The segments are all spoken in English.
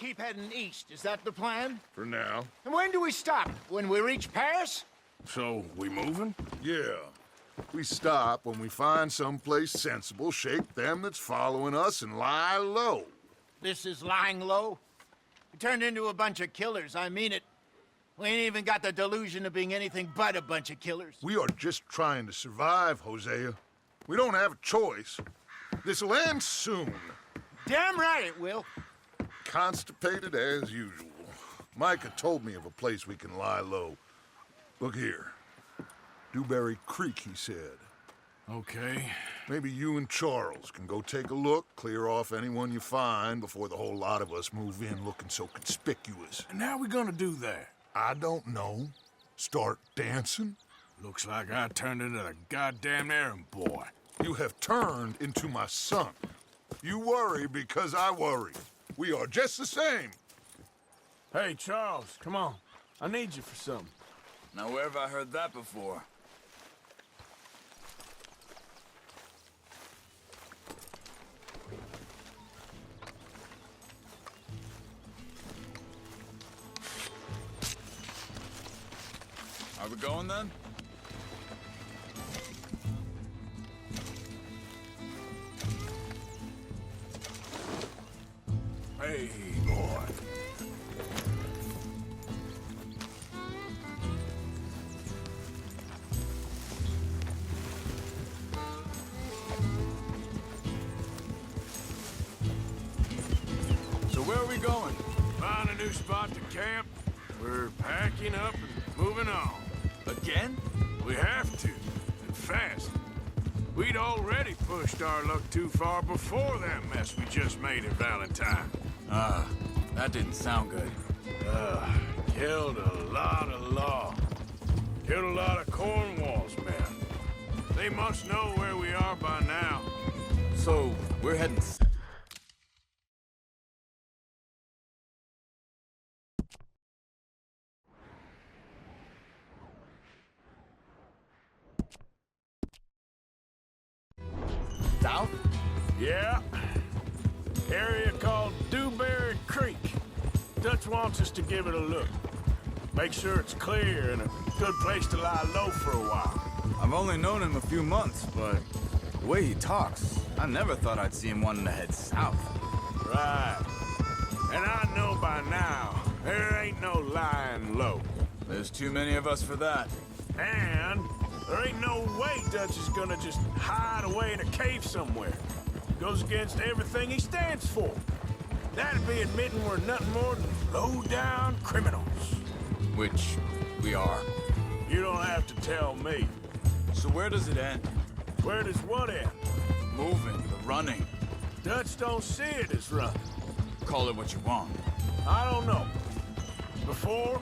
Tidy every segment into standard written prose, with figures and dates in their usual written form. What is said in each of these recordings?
keep heading east. Is that the plan? For now. And when do we stop? When we reach Paris? So, we moving? Yeah. We stop when we find someplace sensible, shake them that's following us, and lie low. This is lying low? We turned into a bunch of killers, I mean it. We ain't even got the delusion of being anything but a bunch of killers. We are just trying to survive, Hosea. We don't have a choice. This'll end soon. Damn right it will. Constipated as usual. Micah told me of a place we can lie low. Look here. Dewberry Creek, he said. Okay. Maybe you and Charles can go take a look, clear off anyone you find before the whole lot of us move in looking so conspicuous. And how we gonna do that? I don't know. Start dancing? Looks like I turned into the goddamn errand boy. You have turned into my son. You worry because I worry. We are just the same. Hey, Charles, come on. I need you for something. Now, where have I heard that before? Are we going then? Hey, boy. So where are we going? Find a new spot to camp. We're packing up and moving on. Again? We have to, and fast. We'd already pushed our luck too far before that mess we just made at Valentine. That didn't sound good. Killed a lot of law. Killed a lot of Cornwall's men. They must know where we are by now. So, we're heading south? Yeah. Area called Dewberry Creek. Dutch wants us to give it a look. Make sure it's clear and a good place to lie low for a while. I've only known him a few months, but the way he talks, I never thought I'd see him wanting to head south. Right. And I know by now, there ain't no lying low. There's too many of us for that. And there ain't no way Dutch is gonna just hide away in a cave somewhere. Goes against everything he stands for. That'd be admitting we're nothing more than low-down criminals. Which we are. You don't have to tell me. So where does it end? Where does what end? Moving, the running. Dutch don't see it as running. Call it what you want. I don't know. Before,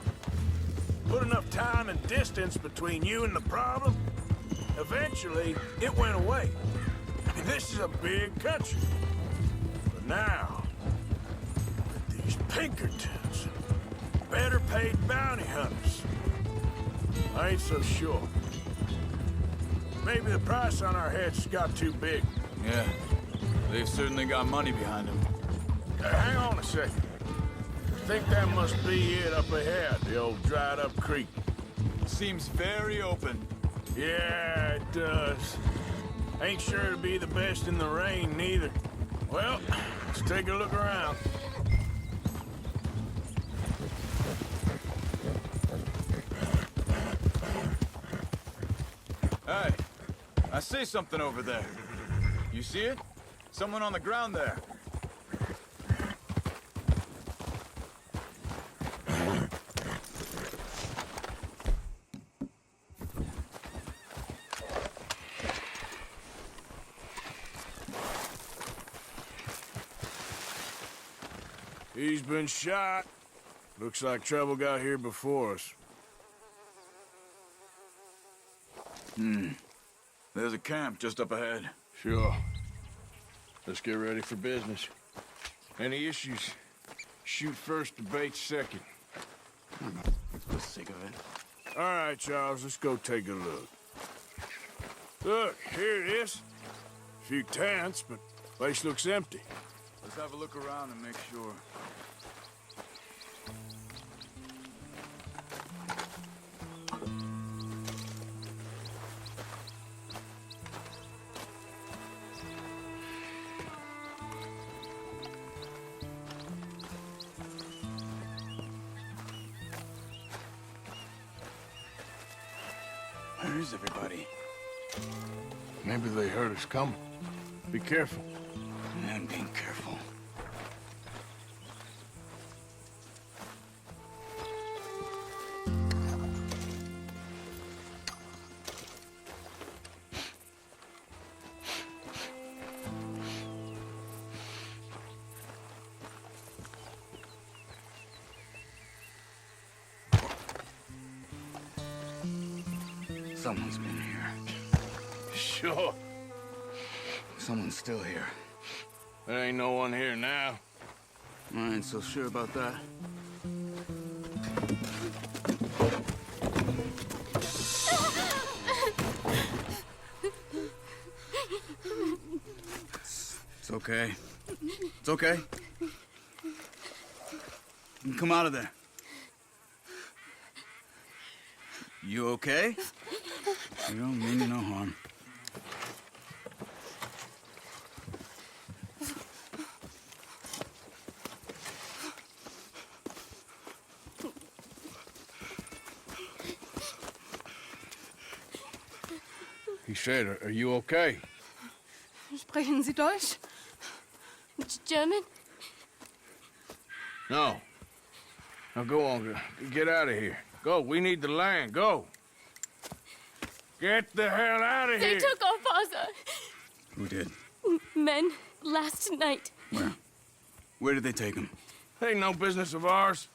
put enough time and distance between you and the problem, eventually it went away. I mean, this is a big country. But now, with these Pinkertons, better paid bounty hunters, I ain't so sure. Maybe the price on our heads got too big. Yeah, they've certainly got money behind them. Hang on a second. I think that must be it up ahead, the old dried-up creek. Seems very open. Yeah, it does. Ain't sure to be the best in the rain, neither. Well, let's take a look around. Hey, I see something over there. You see it? Someone on the ground there. He's been shot. Looks like trouble got here before us. There's a camp just up ahead. Sure. Let's get ready for business. Any issues? Shoot first, debate second. For the sake of it. All right, Charles, let's go take a look. Look, here it is. A few tents, but place looks empty. Let's have a look around and make sure. Where's everybody? Maybe they heard us coming. Be careful. I'm being careful. Someone's been here. Sure. Someone's still here. There ain't no one here now. I ain't so sure about that. It's okay. It's okay. You can come out of there. You okay? You don't mean you no harm. He said, are you okay? Sprechen Sie Deutsch? German? No. Now go on, get out of here. Go, we need the land, go. Get the hell out of They here. took our father. Who did? Men, last night. Where? Where did they take him? Ain't no business of ours.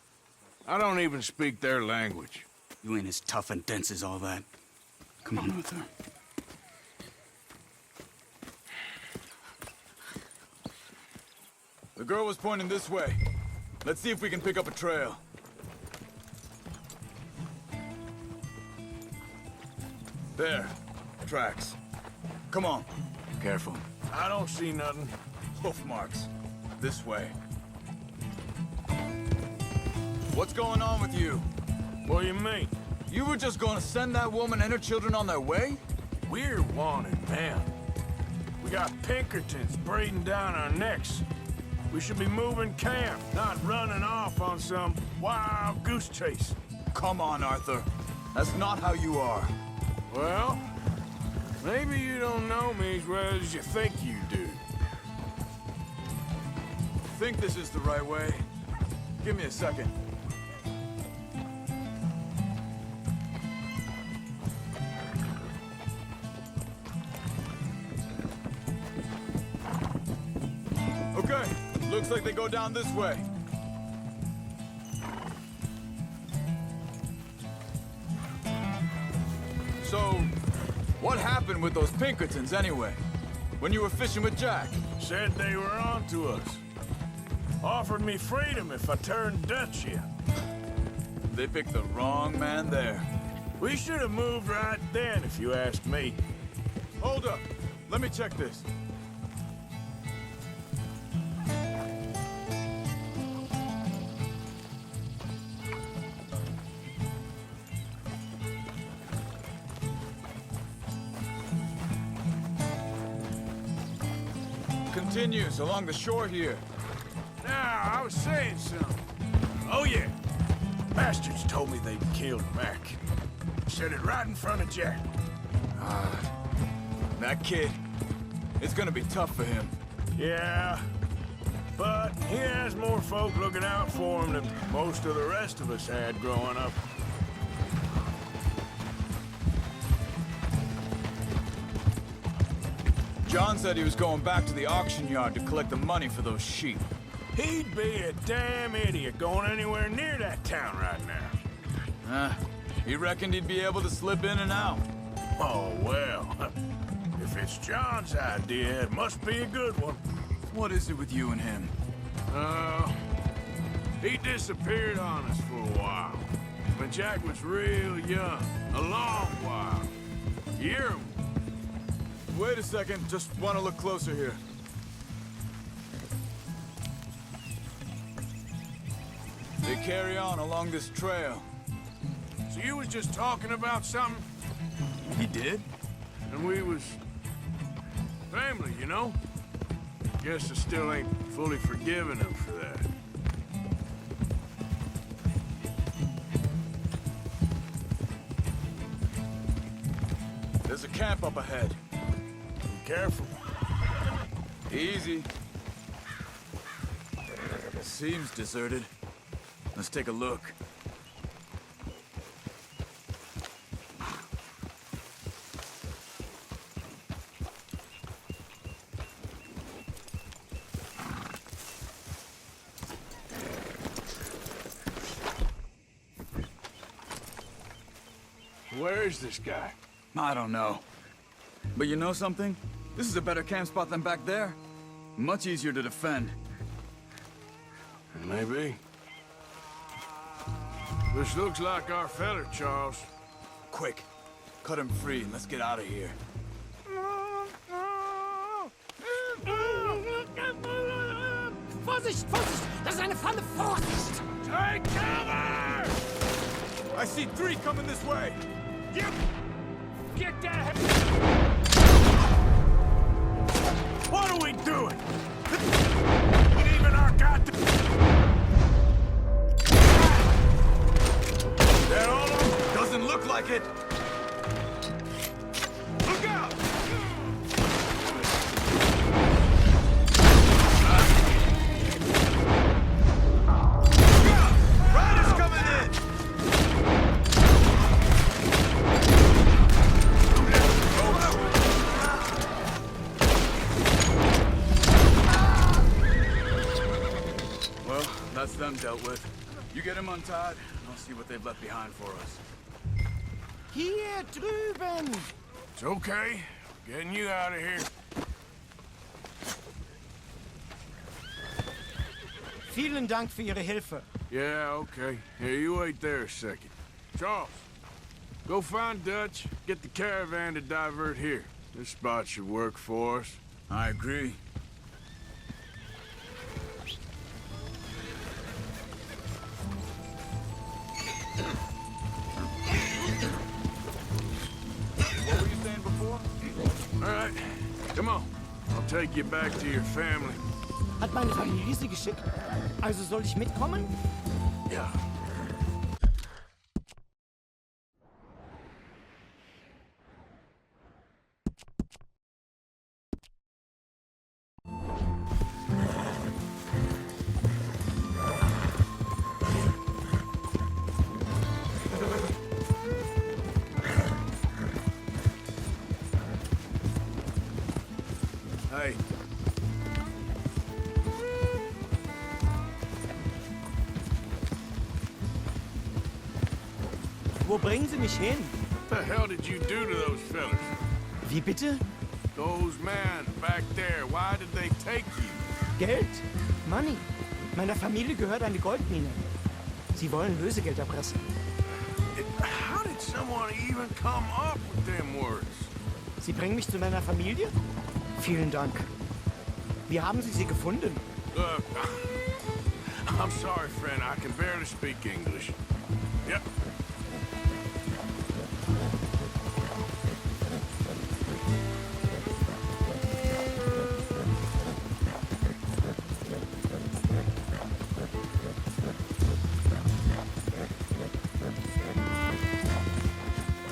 I don't even speak their language. You ain't as tough and dense as all that. Come on, Arthur. The girl was pointing this way. Let's see if we can pick up a trail. There. Tracks. Come on. Careful. I don't see nothing. Hoof marks. This way. What's going on with you? What do you mean? You were just gonna send that woman and her children on their way? We're wanted, man. We got Pinkertons breathing down our necks. We should be moving camp, not running off on some wild goose chase. Come on, Arthur. That's not how you are. Well, maybe you don't know me as well as you think you do. Think this is the right way? Give me a second. Okay, looks like they go down this way. So, what happened with those Pinkertons anyway? When you were fishing with Jack? Said they were on to us. Offered me freedom if I turned Dutch yet. They picked the wrong man there. We should have moved right then, if you ask me. Hold up. Let me check this. Continues along the shore here. Now, I was saying something. Oh, yeah. Bastards told me they'd killed Mac. Said it right in front of Jack. That kid, it's gonna be tough for him. Yeah, but he has more folk looking out for him than most of the rest of us had growing up. John said he was going back to the auction yard to collect the money for those sheep. He'd be a damn idiot going anywhere near that town right now. He reckoned he'd be able to slip in and out. Oh, well. If it's John's idea, it must be a good one. What is it with you and him? He disappeared on us for a while. When Jack was real young. A long while. Year. Wait a second, just want to look closer here. They carry on along this trail. So you was just talking about something? He did? And we was... family, you know? Guess I still ain't fully forgiven him for that. There's a camp up ahead. Be careful. Easy. Seems deserted. Let's take a look. Where is this guy? I don't know. But you know something? This is a better camp spot than back there. Much easier to defend. Maybe. This looks like our feller, Charles. Quick, cut him free and let's get out of here. Vorsicht, Vorsicht! Das ist eine Falle! Vorsicht! Take cover! I see 3 coming this way. Get that! What are we doing? Even our goddamn... That all of them? Doesn't look like it. Look out! Riders coming in. Well, that's them dealt with. You get them untied, and I'll see what they've left behind for us. Hier drüben! It's okay. Getting you out of here. Vielen Dank für Ihre Hilfe. Yeah, okay. Here, you wait there a second. Charles, go find Dutch, get the caravan to divert here. This spot should work for us. I agree. What were you saying before? All right, come on. I'll take you back to your family. Hat meine Familie Sie geschickt? Also soll ich mitkommen? Yeah. Hey, Wo bringen Sie mich hin? what the hell did you do to those fellas? Wie bitte? Those men back there, why did they take you? Geld? Money. Meiner Familie gehört eine Goldmine. Sie wollen Lösegeld erpressen. How did someone even come up with them words? Sie bringen mich zu meiner Familie? Vielen Dank. Wie haben Sie sie gefunden? Look, I'm sorry, friend. I can barely speak English. Yep.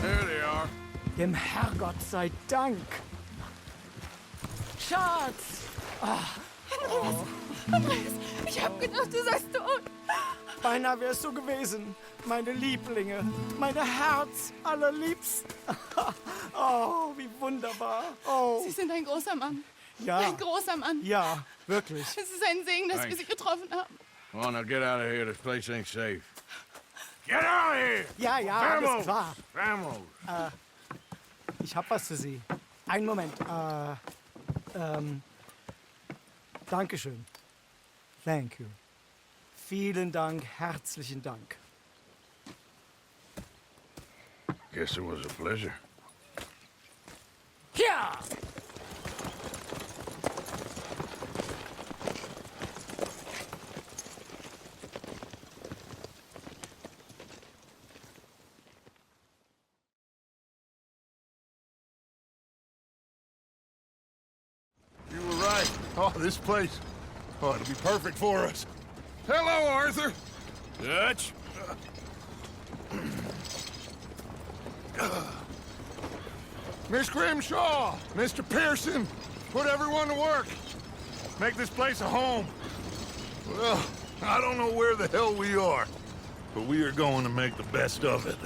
There they are. Dem Herrgott sei Dank. Schatz! Andreas, ich hab gedacht, du seist tot. Beinahe wär's so gewesen. Meine Lieblinge. Meine Herz allerliebsten. Oh, wie wunderbar. Oh, Sie sind ein großer Mann. ja. Ein großer Mann. Ja, wirklich. Es ist ein Segen, dass wir Thanks. Sie getroffen haben. Come on, now get out of here. This place ain't safe. Get out of here! Ja, ja, alles Vamos! klar. Vamos! Ich hab was für Sie. Einen Moment. Dankeschön. Thank you. Vielen Dank, herzlichen Dank. Guess it was a pleasure. Ja! You were right. Oh, this place. Oh, it'll be perfect for us. Hello, Arthur. Dutch? Miss Grimshaw! Mr. Pearson! Put everyone to work! Make this place a home! Well, I don't know where the hell we are, but we are going to make the best of it.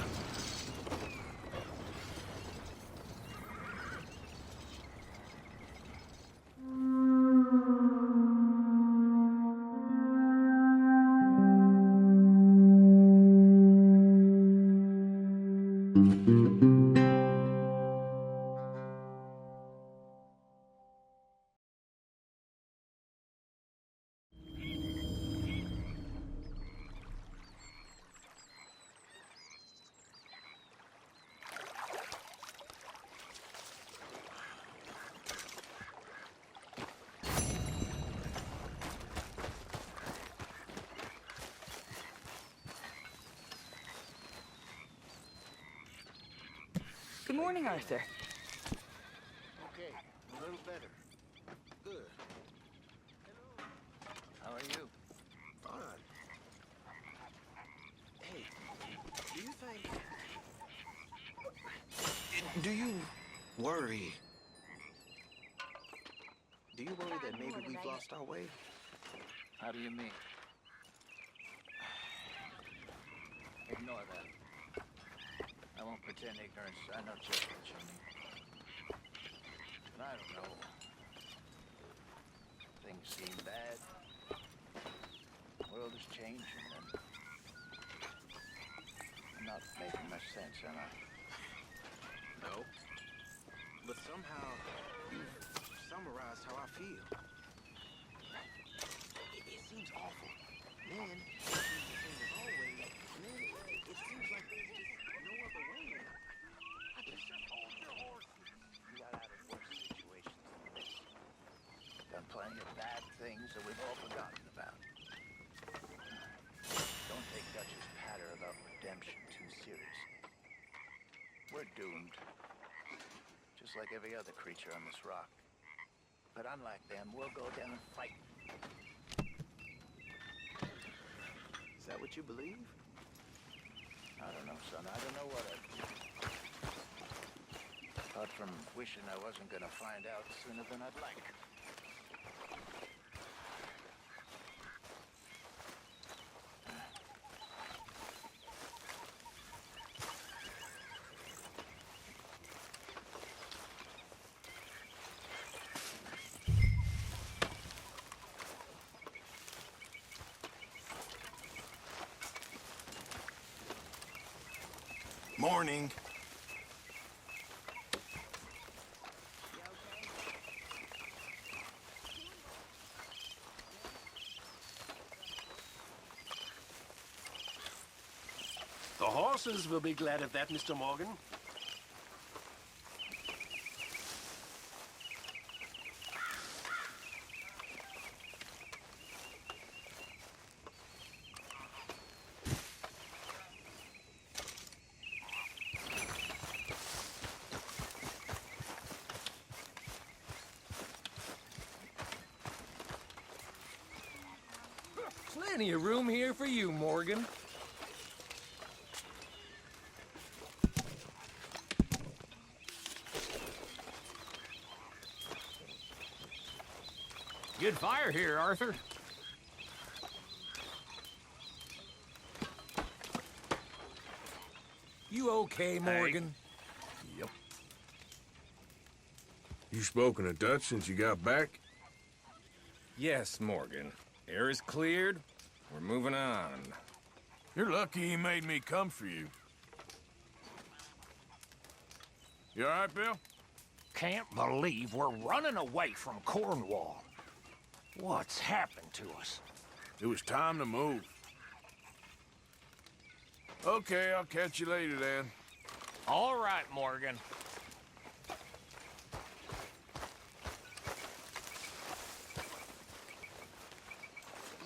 Good morning, Arthur. Okay, a little better. Good. How are you? Fine. Hey, do you think... Do you worry? Do you worry that maybe we've lost our way? How do you mean? Ignore that. I won't pretend ignorance. I know just what you mean. But I don't know. Things seem bad. The world is changing, and I'm not making much sense, am I? No. But somehow, you've summarized how I feel. It seems awful. Then, it seems the same as always. And then, it seems like there's just no other way. I just hold your horses. We got out of worse situations than this. Done plenty of bad things that we've all forgotten about. Don't take Dutch's patter about redemption too seriously. We're doomed. Just like every other creature on this rock. But unlike them, we'll go down and fight. Is that what you believe? I don't know, son. I don't know what I'd do. Apart from wishing I wasn't gonna find out sooner than I'd like. Morning. The horses will be glad of that, Mr. Morgan. Plenty of room here for you, Morgan. Good fire here, Arthur. You okay, Morgan? Yep. You spoken to Dutch since you got back? Yes, Morgan. Air is cleared. We're moving on. You're lucky he made me come for you. You all right, Bill? Can't believe we're running away from Cornwall. What's happened to us? It was time to move. Okay, I'll catch you later then. All right, Morgan.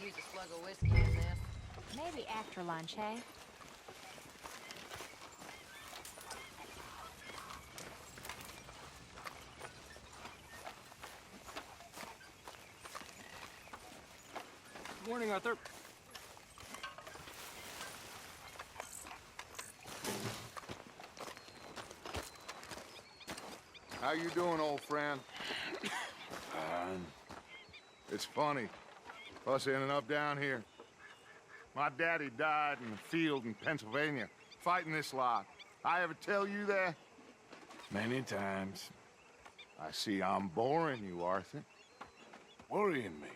Use a slug of whiskey in this. Maybe after lunch, hey? Good morning, Arthur. you doing, old friend? It's funny, us ending up down here. My daddy died in the field in Pennsylvania, fighting this lot. I ever tell you that? Many times. I see I'm boring you, Arthur. Worrying me.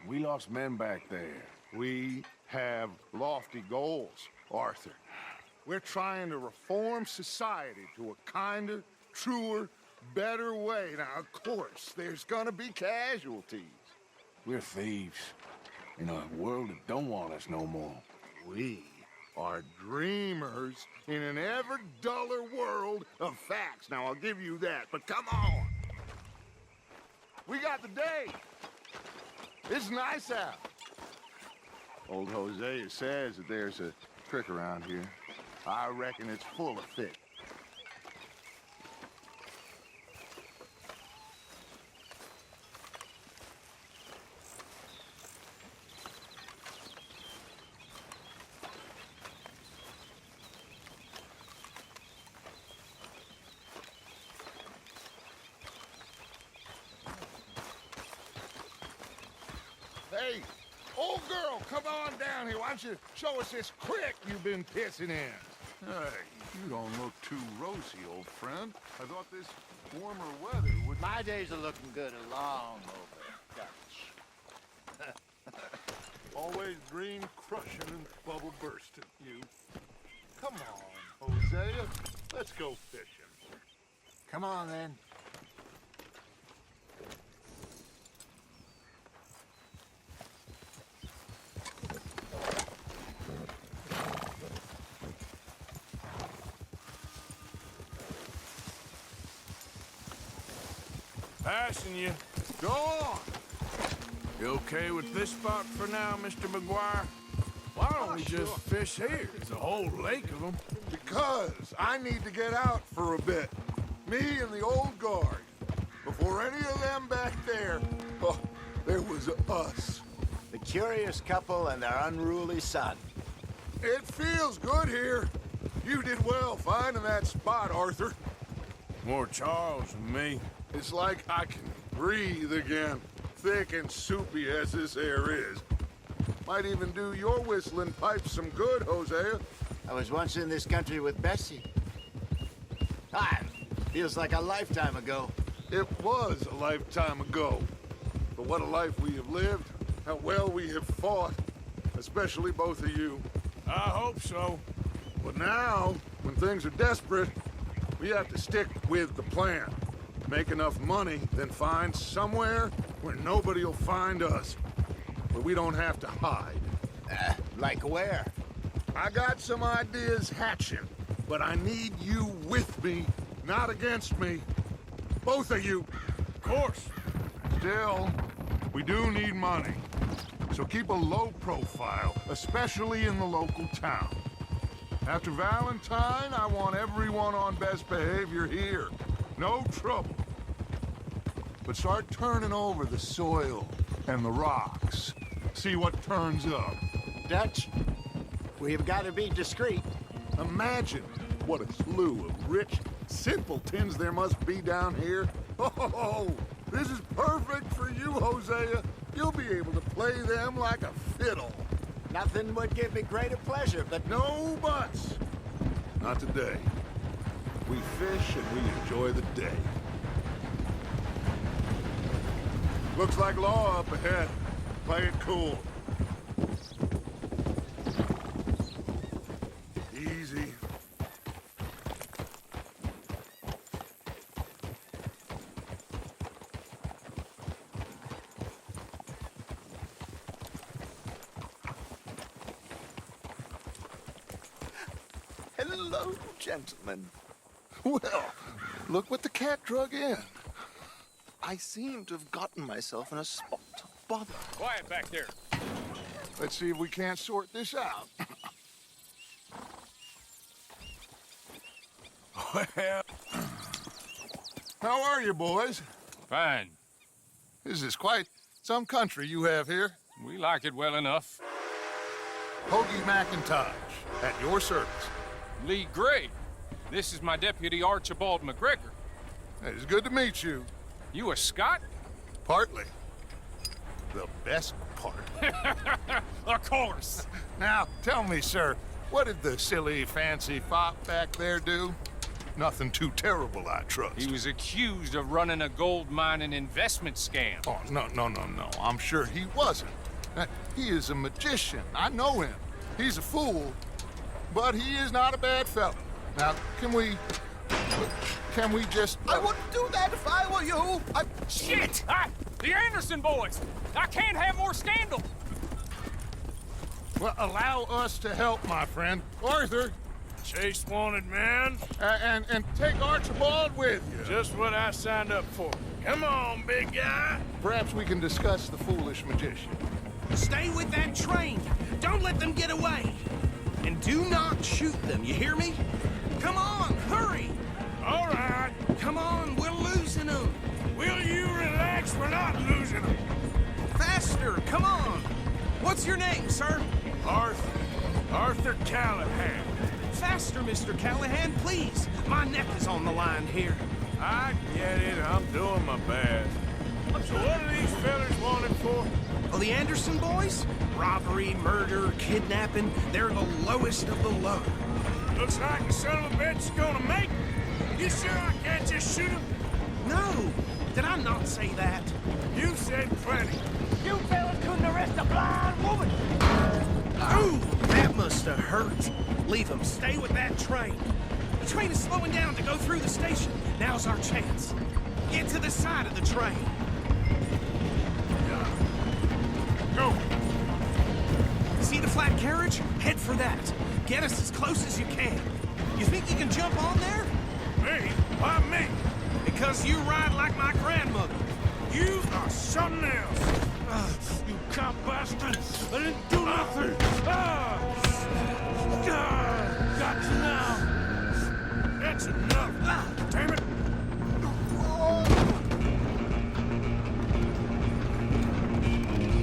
We lost men back there. We have lofty goals, Arthur. We're trying to reform society to a kinder, truer, better way. Now, of course, there's gonna be casualties. We're thieves in a world that don't want us no more. We are dreamers in an ever duller world of facts. Now, I'll give you that, but come on. We got the day. It's nice out. Old Hosea says that there's a creek around here. I reckon it's full of fish. Hey, old girl, come on down here. Why don't you show us this creek you've been pissing in? Hey, you don't look too rosy, old friend. I thought this warmer weather would... My days are looking good along over Dutch. Always dream crushing and bubble bursting, you. Come on, Hosea. Let's go fishing. Come on, then. Passing you. Go on. You okay with this spot for now, Mr. McGuire? Why don't we just fish here? There's a whole lake of them. Because I need to get out for a bit. Me and the old guard. Before any of them back there, oh, there was us. The curious couple and their unruly son. It feels good here. You did well finding that spot, Arthur. More Charles than me. It's like I can breathe again, thick and soupy as this air is. Might even do your whistling pipes some good, Hosea. I was once in this country with Bessie. Feels like a lifetime ago. It was a lifetime ago. But what a life we have lived, how well we have fought, especially both of you. I hope so. But now, when things are desperate, we have to stick with the plan. Make enough money, then find somewhere where nobody will find us. Where we don't have to hide. Like where? I got some ideas hatching, but I need you with me, not against me. Both of you. Of course. Still, we do need money. So keep a low profile, especially in the local town. After Valentine, I want everyone on best behavior here. No trouble. But start turning over the soil and the rocks. See what turns up. Dutch, we've got to be discreet. Imagine what a slew of rich simpletons there must be down here. Oh, this is perfect for you, Hosea. You'll be able to play them like a fiddle. Nothing would give me greater pleasure, but no buts. Not today. We fish and we enjoy the day. Looks like law up ahead. Play it cool. Easy. hello, gentlemen. Well, look what the cat drug in. I seem to have gotten myself in a spot of bother. Quiet back there. Let's see if we can't sort this out. Well, how are you, boys? Fine. This is quite some country you have here. We like it well enough. Hoagie McIntosh, at your service. Lee Gray. This is my deputy, Archibald McGregor. It's good to meet you. You a Scot? Partly. The best part. Of course. Now, tell me, sir, what did the silly, fancy fop back there do? Nothing too terrible, I trust. He was accused of running a gold mining investment scam. Oh, no. I'm sure he wasn't. He is a magician. I know him. He's a fool, but he is not a bad fellow. Now, can we just... I wouldn't do that if I were you. Shit! The Anderson boys! I can't have more scandal! Well, allow us to help, my friend. Arthur, Chase wanted man. and take Archibald with you. Just what I signed up for. Come on, big guy. Perhaps we can discuss the foolish magician. Stay with that train. Don't let them get away. And do not shoot them, you hear me? Come on, hurry! All right. Come on, we're losing them. Will you relax? We're not losing them. Faster, come on. What's your name, sir? Arthur Callahan. Faster, Mr. Callahan, please. My neck is on the line here. I get it. I'm doing my best. So what are these fellas wanted for? Oh, the Anderson boys? Robbery, murder, kidnapping. They're the lowest of the low. Looks like the son of a bitch is gonna make it. You sure I can't just shoot him? No. Did I not say that? You said plenty. You fellas couldn't arrest a blind woman! Ooh, that must have hurt. Leave them. Stay with that train. The train is slowing down to go through the station. Now's our chance. Get to the side of the train. Go. See the flat carriage? Head for that. Get us as close as you can. You think you can jump on there? Me? Why me? Because you ride like my grandmother. You are something else. You cop bastard. I didn't do nothing. Got you now. That's enough. Damn it.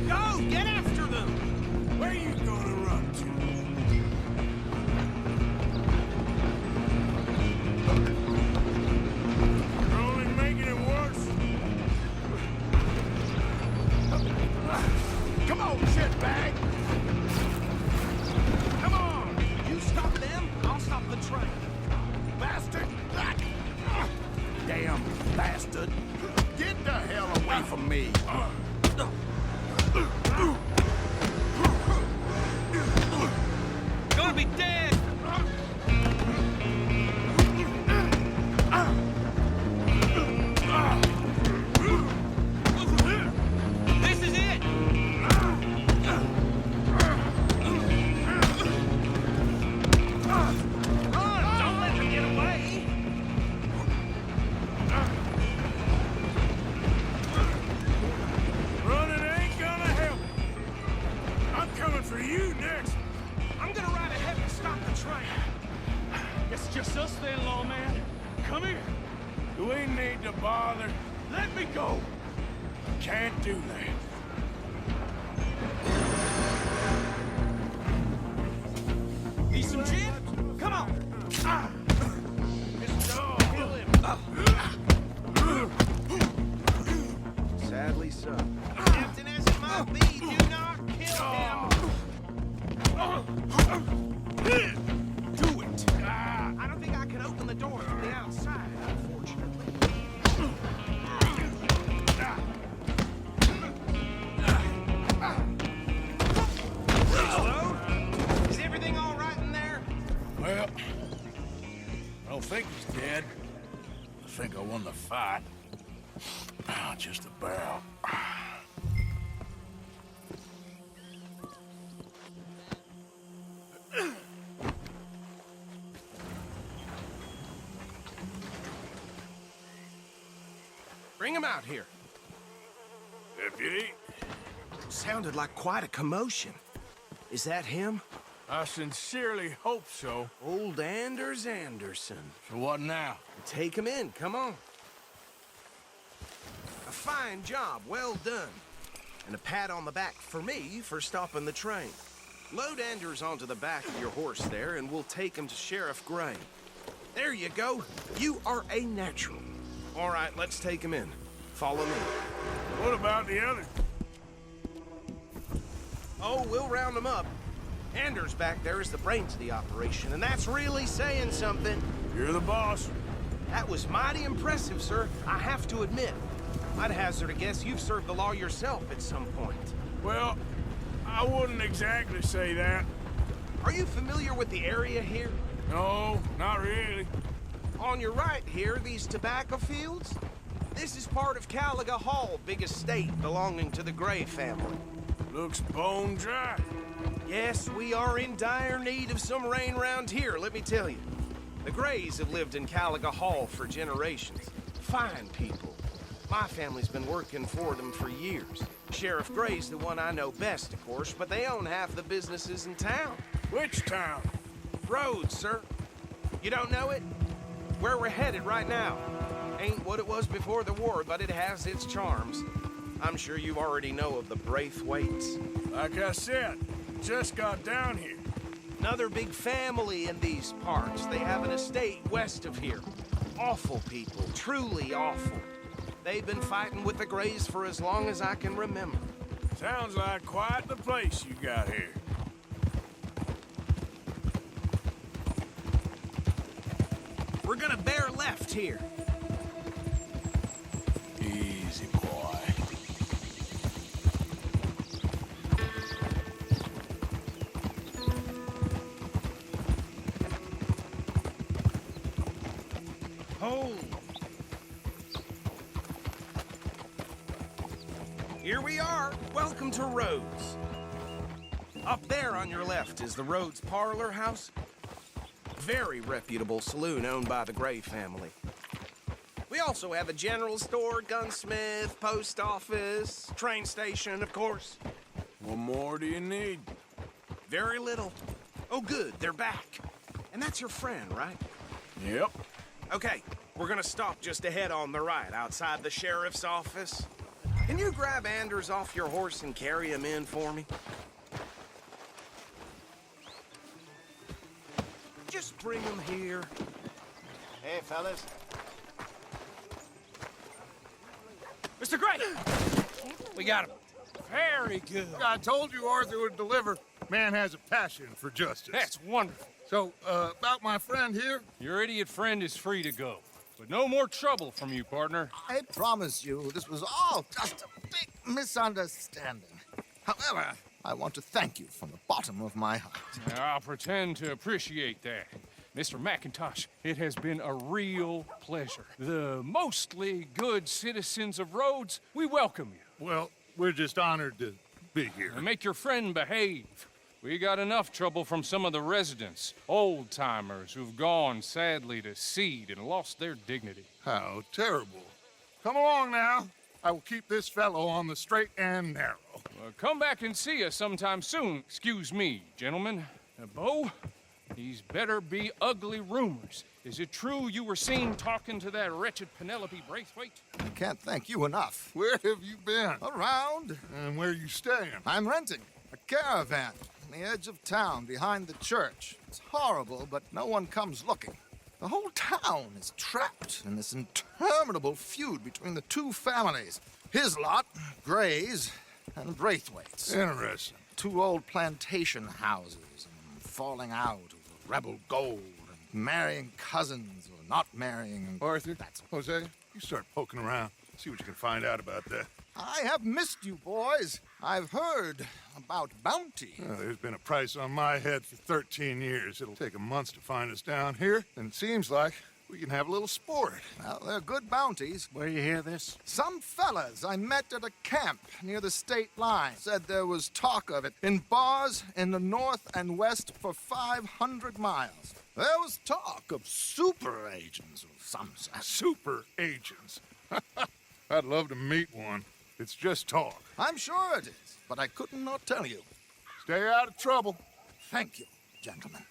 Go! Get after them! Where you gonna run to? You're only making it worse. Come on, shitbag! Come on! You stop them, I'll stop the train. Bastard! Damn bastard! Get the hell away from me! Gonna be dead! This is it! Run! Don't let them get away! Running ain't gonna help. I'm coming for you next. I'm gonna ride ahead and stop the train. It's just us then, lawman. Come here. Do we need to bother? Let me go. Can't do that. Need some gin? Come on! This dog. Kill him. Sadly so. Captain, as it might be, do not kill him! Do it! I don't think I can open the door from the outside, unfortunately. Hello? Is everything all right in there? Well, I don't think he's dead. I think I won the fight. Just about. Bring him out here. Deputy, Sounded like quite a commotion. Is that him? I sincerely hope so. Old Anders Anderson. So what now? Take him in, come on. A fine job, well done. And a pat on the back for me for stopping the train. Load Anders onto the back of your horse there, and we'll take him to Sheriff Gray. There you go. You are a natural. All right, let's take him in. Follow me. What about the others? Oh, we'll round them up. Anders back there is the brains of the operation, and that's really saying something. You're the boss. That was mighty impressive, sir. I have to admit. I'd hazard a guess you've served the law yourself at some point. Well, I wouldn't exactly say that. Are you familiar with the area here? No, not really. On your right here, these tobacco fields? This is part of Caliga Hall, big estate belonging to the Gray family. Looks bone dry. Yes, we are in dire need of some rain round here, let me tell you. The Grays have lived in Caliga Hall for generations. Fine people. My family's been working for them for years. Sheriff Gray's the one I know best, of course, but they own half the businesses in town. Which town? Rhodes, sir. You don't know it? Where we're headed right now. Ain't what it was before the war, but it has its charms. I'm sure you already know of the Braithwaites. Like I said, just got down here. Another big family in these parts. They have an estate west of here. Awful people, truly awful. They've been fighting with the Grays for as long as I can remember. Sounds like quite the place you got here. We're gonna bear left here. Easy, boy. Hold. Here we are. Welcome to Rhodes. Up there on your left is the Rhodes Parlor House. Very reputable saloon owned by the Gray family. We also have a general store, gunsmith, post office, train station, of course. What more do you need? Very little. Oh, good, they're back. And that's your friend, right? Yep. Okay, we're gonna stop just ahead on the right, outside the sheriff's office. Can you grab Anders off your horse and carry him in for me? Just bring him here. Hey, fellas. Mr. Gray! We got him. Very good. I told you Arthur would deliver. Man has a passion for justice. That's wonderful. So, about my friend here? Your idiot friend is free to go. But no more trouble from you, partner. I promise you, this was all just a big misunderstanding. However, I want to thank you from the bottom of my heart. I'll pretend to appreciate that. Mr. McIntosh, it has been a real pleasure. The mostly good citizens of Rhodes, we welcome you. Well, we're just honored to be here. And make your friend behave. We got enough trouble from some of the residents, old-timers who've gone, sadly, to seed and lost their dignity. How terrible. Come along now. I will keep this fellow on the straight and narrow. Come back and see us sometime soon. Excuse me, gentlemen. Bo, these better be ugly rumors. Is it true you were seen talking to that wretched Penelope Braithwaite? I can't thank you enough. Where have you been? Around. And where are you staying? I'm renting a caravan on the edge of town behind the church. It's horrible, but no one comes looking. The whole town is trapped in this interminable feud between the two families. His lot, Gray's, and Braithwaite's. Interesting. Two old plantation houses, and falling out over rebel gold, and marrying cousins or not marrying. And Arthur, Jose, you start poking around. See what you can find out about that. I have missed you, boys. I've heard about bounty. There's been a price on my head for 13 years. It'll take a month to find us down here, and it seems like we can have a little sport. Well, they're good bounties. Where you hear this? Some fellas I met at a camp near the state line said there was talk of it in bars in the north and west for 500 miles. There was talk of super agents of some sort. Super agents? I'd love to meet one. It's just talk. I'm sure it is, but I couldn't not tell you. Stay out of trouble. Thank you, gentlemen.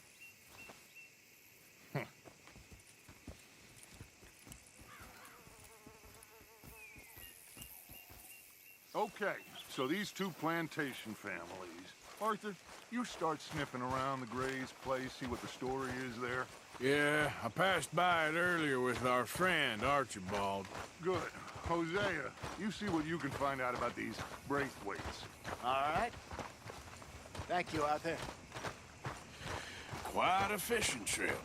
Okay, so these two plantation families. Arthur, you start sniffing around the Gray's place, see what the story is there. Yeah, I passed by it earlier with our friend, Archibald. Good. Hosea, you see what you can find out about these Braithwaites. All right. Thank you, Arthur. Quite a fishing trip.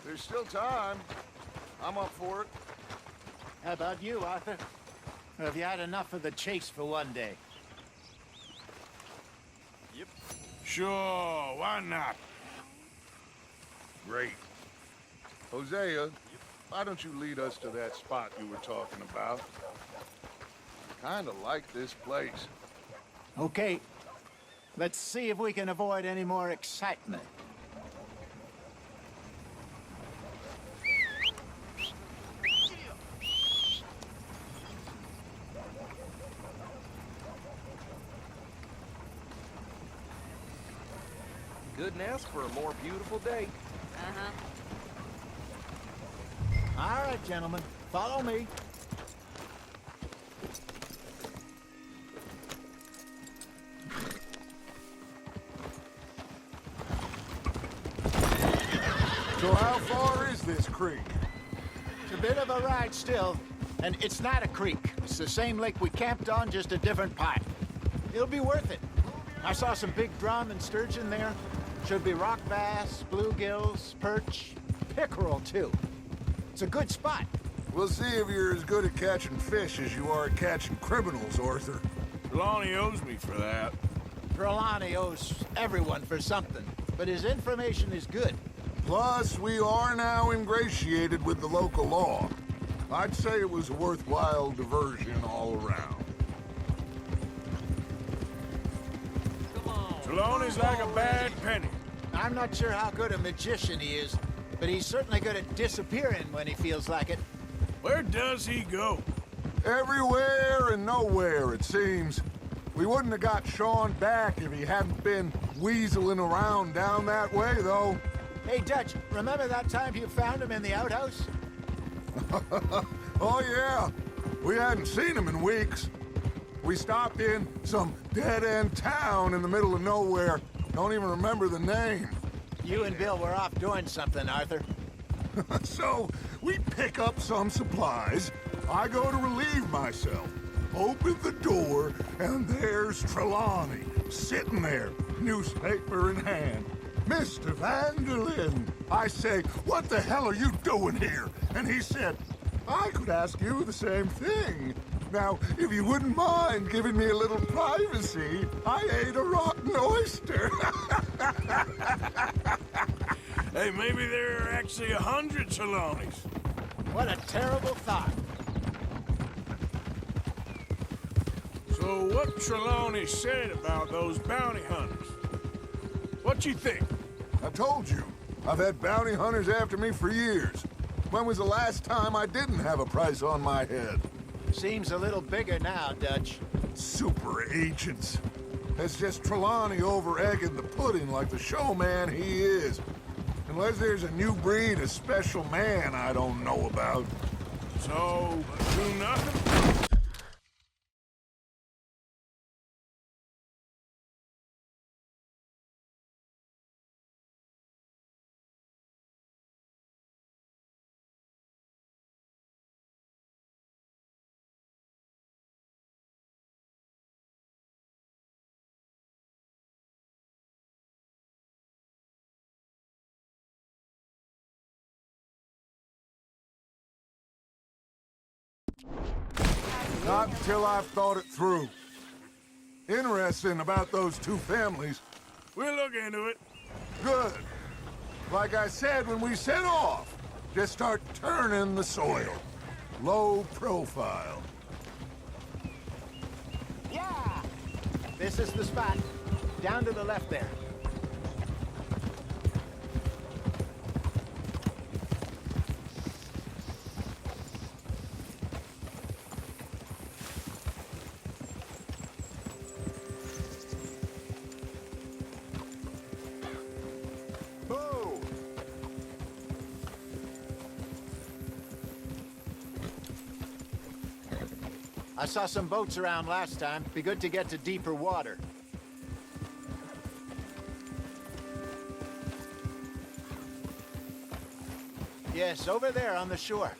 There's still time. I'm up for it. How about you, Arthur? Or have you had enough of the chase for one day? Yep. Sure, why not? Great. Hosea, why don't you lead us to that spot you were talking about? I kinda like this place. Okay. Let's see if we can avoid any more excitement. Couldn't ask for a more beautiful day. Uh-huh. All right, gentlemen. Follow me. So how far is this creek? It's a bit of a ride still, and it's not a creek. It's the same lake we camped on, just a different part. It'll be worth it. I saw some big drum and sturgeon there. Should be rock bass, bluegills, perch, pickerel, too. It's a good spot. We'll see if you're as good at catching fish as you are at catching criminals, Arthur. Trelawney owes me for that. Trelawney owes everyone for something, but his information is good. Plus, we are now ingratiated with the local law. I'd say it was a worthwhile diversion all around. Trelawney's like a bad penny. I'm not sure how good a magician he is, but he's certainly good at disappearing when he feels like it. Where does he go? Everywhere and nowhere, it seems. We wouldn't have got Sean back if he hadn't been weaseling around down that way, though. Hey, Dutch, remember that time you found him in the outhouse? Oh, yeah. We hadn't seen him in weeks. We stopped in some dead-end town in the middle of nowhere. Don't even remember the name. You and Bill were off doing something, Arthur. So, we pick up some supplies. I go to relieve myself. Open the door, and there's Trelawney, sitting there, newspaper in hand. Mr. Vanderlyn. I say, what the hell are you doing here? And he said, I could ask you the same thing. Now, if you wouldn't mind giving me a little privacy, I ate a rotten oyster. Hey, maybe there are actually 100 Trelawneys. What a terrible thought. So what Trelawney said about those bounty hunters? What you think? I told you. I've had bounty hunters after me for years. When was the last time I didn't have a price on my head? Seems a little bigger now, Dutch. Super agents. It's just Trelawney over-egging the pudding like the showman he is. Unless there's a new breed of special man I don't know about. So, do nothing? Not until I've thought it through. Interesting about those two families. We'll look into it. Good. Like I said when we set off, just start turning the soil. Low profile. Yeah! This is the spot. Down to the left there. I saw some boats around last time. Be good to get to deeper water. Yes, over there on the shore.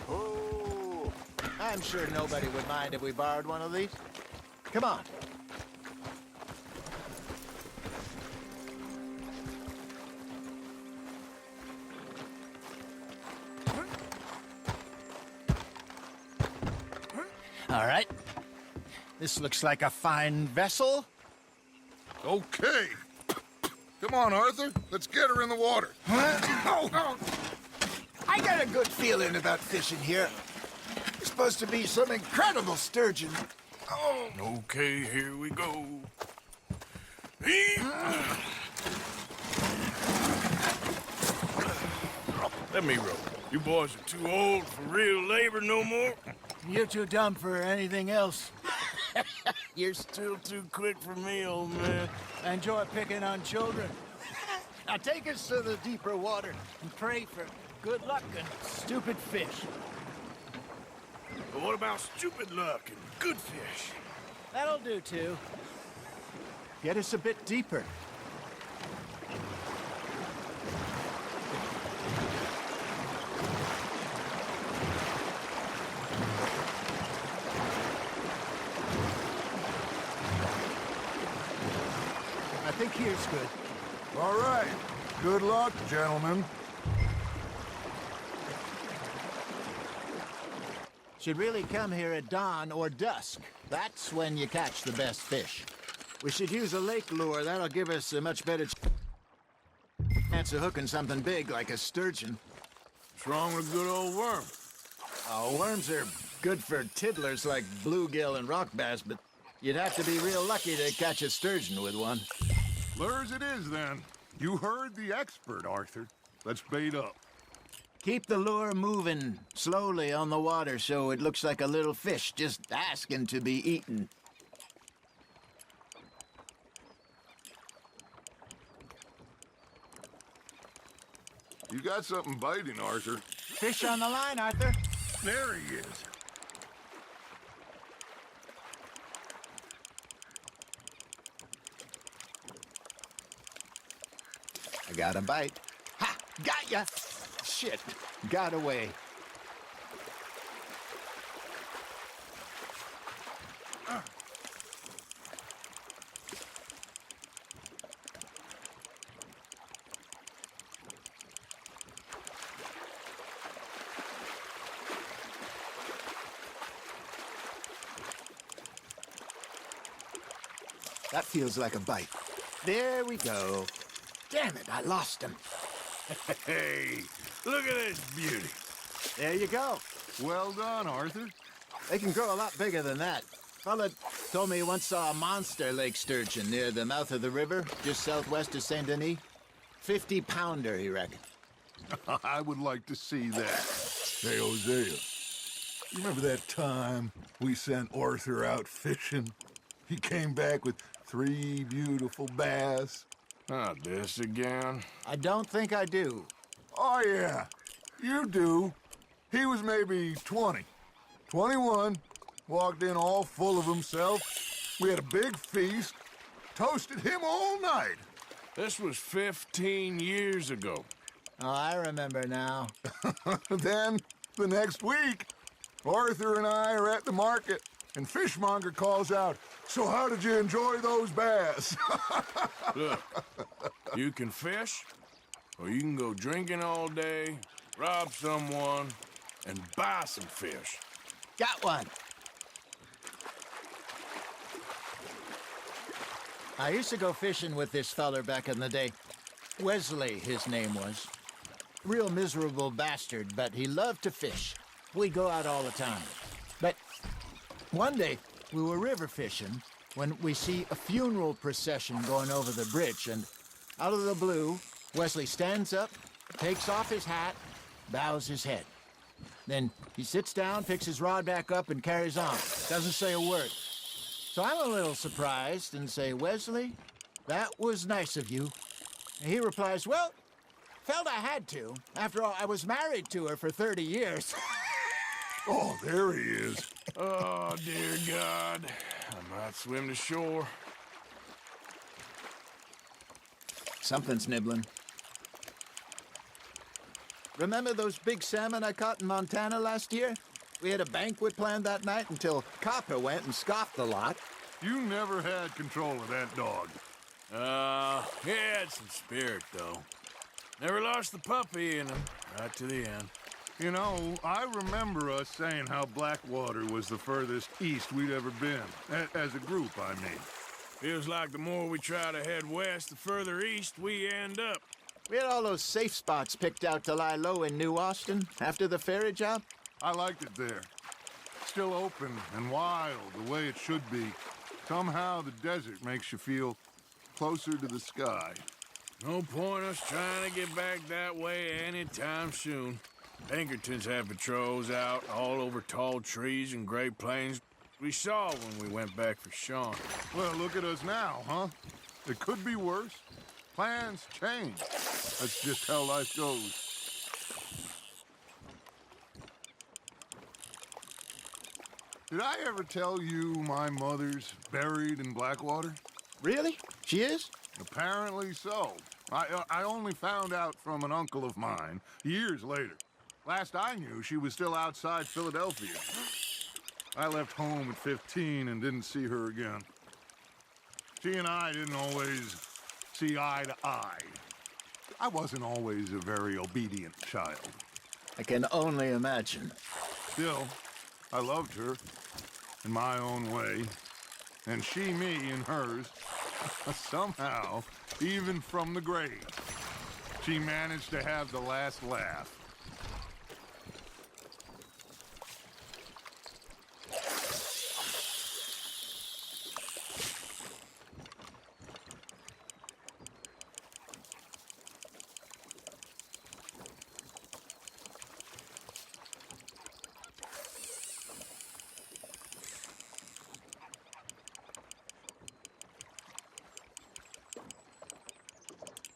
Oh, I'm sure nobody would mind if we borrowed one of these. Come on. All right. This looks like a fine vessel. Okay. Come on, Arthur. Let's get her in the water. Oh. I got a good feeling about fishing here. It's supposed to be some incredible sturgeon. Oh. Okay, here we go. Let me row. You boys are too old for real labor no more. You're too dumb for anything else. You're still too quick for me, old man. I enjoy picking on children. Now take us to the deeper water and pray for good luck and stupid fish. But what about stupid luck and good fish? That'll do, too. Get us a bit deeper. I think here's good. All right. Good luck, gentlemen. Should really come here at dawn or dusk. That's when you catch the best fish. We should use a lake lure. That'll give us a much better chance of hooking something big like a sturgeon. What's wrong with a good old worm? Oh, worms are good for tiddlers like bluegill and rock bass, but you'd have to be real lucky to catch a sturgeon with one. Lures it is, then. You heard the expert, Arthur. Let's bait up. Keep the lure moving slowly on the water so it looks like a little fish just asking to be eaten. You got something biting, Arthur. Fish on the line, Arthur. There he is. I got a bite. Ha! Got ya! Shit. Got away. That feels like a bite. There we go. Damn it, I lost him. Hey, look at this beauty. There you go. Well done, Arthur. They can grow a lot bigger than that. Fella told me he once saw a monster lake sturgeon near the mouth of the river, just southwest of Saint Denis. 50-pounder, he reckoned. I would like to see that. Hey, Hosea, you remember that time we sent Arthur out fishing? He came back with 3 beautiful bass. Not this again. I don't think I do. Oh, yeah. You do. He was maybe 20. 21. Walked in all full of himself. We had a big feast. Toasted him all night. This was 15 years ago. Oh, I remember now. Then, the next week, Arthur and I are at the market, and Fishmonger calls out, "So how did you enjoy those bass?" Look, you can fish, or you can go drinking all day, rob someone, and buy some fish. Got one. I used to go fishing with this feller back in the day. Wesley, his name was. Real miserable bastard, but he loved to fish. We'd go out all the time. But one day, we were river fishing when we see a funeral procession going over the bridge, and out of the blue, Wesley stands up, takes off his hat, bows his head. Then he sits down, picks his rod back up, and carries on. Doesn't say a word. So I'm a little surprised and say, "Wesley, that was nice of you." And he replies, "Well, felt I had to. After all, I was married to her for 30 years. Oh, there he is. Oh, dear God. I might swim to shore. Something's nibbling. Remember those big salmon I caught in Montana last year? We had a banquet planned that night until Copper went and scoffed the lot. You never had control of that dog. He had some spirit, though. Never lost the puppy in him, right to the end. You know, I remember us saying how Blackwater was the furthest east we'd ever been. As a group, I mean. Feels like the more we try to head west, the further east we end up. We had all those safe spots picked out to lie low in New Austin after the ferry job. I liked it there. Still open and wild, the way it should be. Somehow the desert makes you feel closer to the sky. No point us trying to get back that way anytime soon. Pinkertons have patrols out all over tall trees and Great Plains. We saw when we went back for Sean. Well, look at us now, huh? It could be worse. Plans change. That's just how life goes. Did I ever tell you my mother's buried in Blackwater? Really? She is? Apparently so. I only found out from an uncle of mine years later. Last I knew, she was still outside Philadelphia. I left home at 15 and didn't see her again. She and I didn't always see eye to eye. I wasn't always a very obedient child. I can only imagine. Still, I loved her in my own way, and she me in hers. Somehow, even from the grave, she managed to have the last laugh.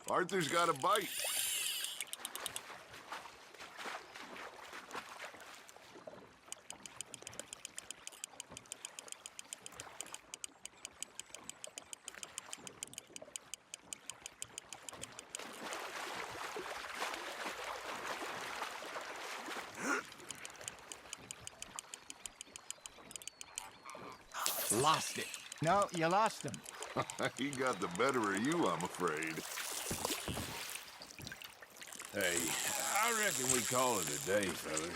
Arthur's got a bite. Lost it. No, you lost him. He got the better of you, I'm afraid. Hey, I reckon we call it a day, fellas.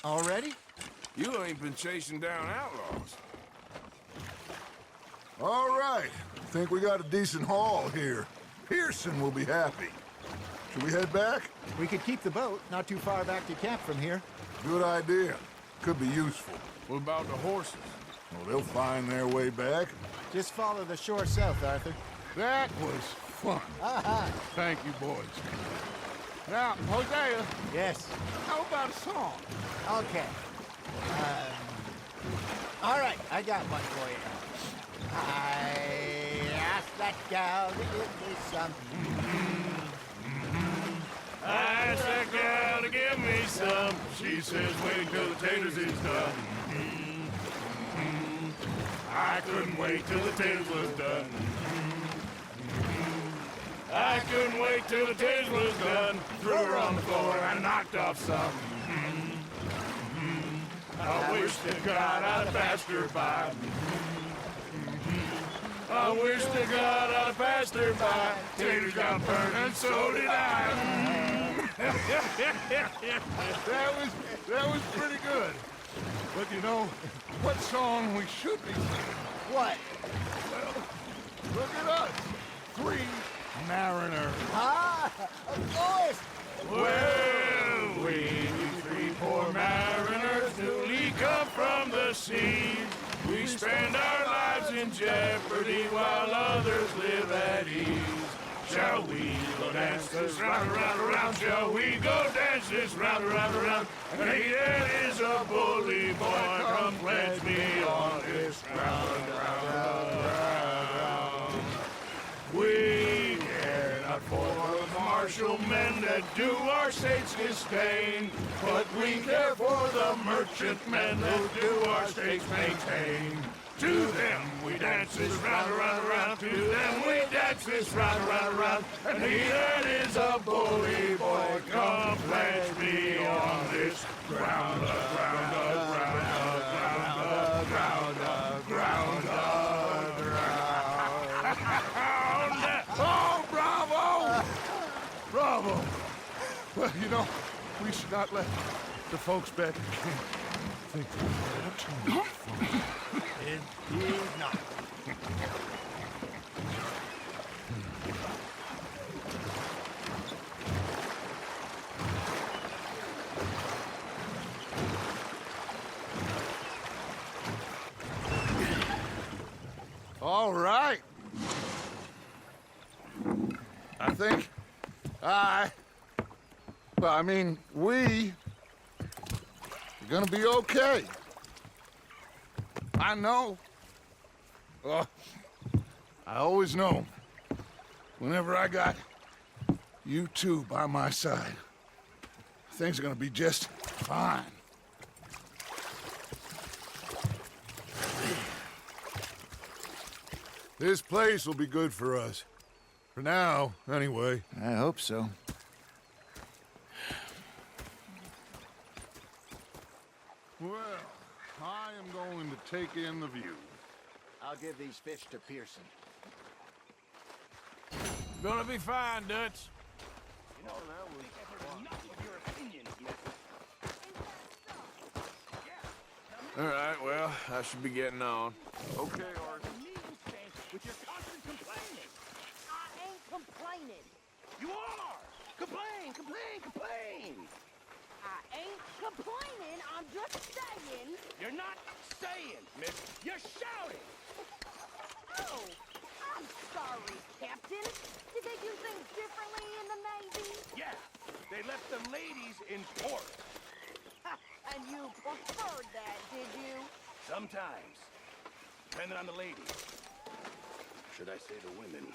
Already? You ain't been chasing down outlaws. All right. Think we got a decent haul here. Pearson will be happy. Should we head back? We could keep the boat not too far back to camp from here. Good idea. Could be useful. What about the horses? Well, they'll find their way back. Just follow the shore south, Arthur. That was fun. Aha. Thank you, boys. Now, Hosea. Yes. How about a song? Okay. All right, I got one for you. I asked that gal to give me some. I asked that gal to give me some. She says, wait till the taters is done. I couldn't wait till the taters was done. I couldn't wait till the taters was done. Threw her on the floor and knocked off some. I wish to God I'd passed her by. I wish to God I'd passed her by. Taters got burned and so did I. That was pretty good. But you know, what song we should be singing? What? Well, look at us. 3 mariners. Ah, of course. Well, we 3 poor mariners newly come from the seas. We spend our lives in jeopardy while others live at ease. Shall we go dance this round, around, around? Shall we go dance this round, around, around? Hey, that is a bully boy. Come pledge me on this round, round, round. We care not for the march martial men that do our state's disdain, but we care for the merchantmen that do our state's maintain. To them we dance this round, around, around. To them we dance this round, around, around. And he that is a bully boy, come pledge me on this ground, ground, ground, ground, ground, ground, ground. Oh, bravo! Bravo! Well, you know, we should not let the folks back in camp think we have too much fun. Indeed not. All right. I think we are gonna be okay. I know. Oh, I always know. Whenever I got you two by my side, things are gonna be just fine. This place will be good for us. For now, anyway. I hope so. Well, I am going to take in the view. I'll give these fish to Pearson. Gonna be fine, Dutch. You know, that was enough of your opinion yet. All right, well, I should be getting on. Okay, Arthur. With your constant complaining. I ain't complaining. You are! Complain, complain, complain! I ain't complaining. I'm just saying. You're not saying, miss. You're shouting! Oh, I'm sorry, Captain. Did they do things differently in the Navy? Yeah, they left the ladies in port. And you preferred that, did you? Sometimes. Depending on the ladies. Should I say the women?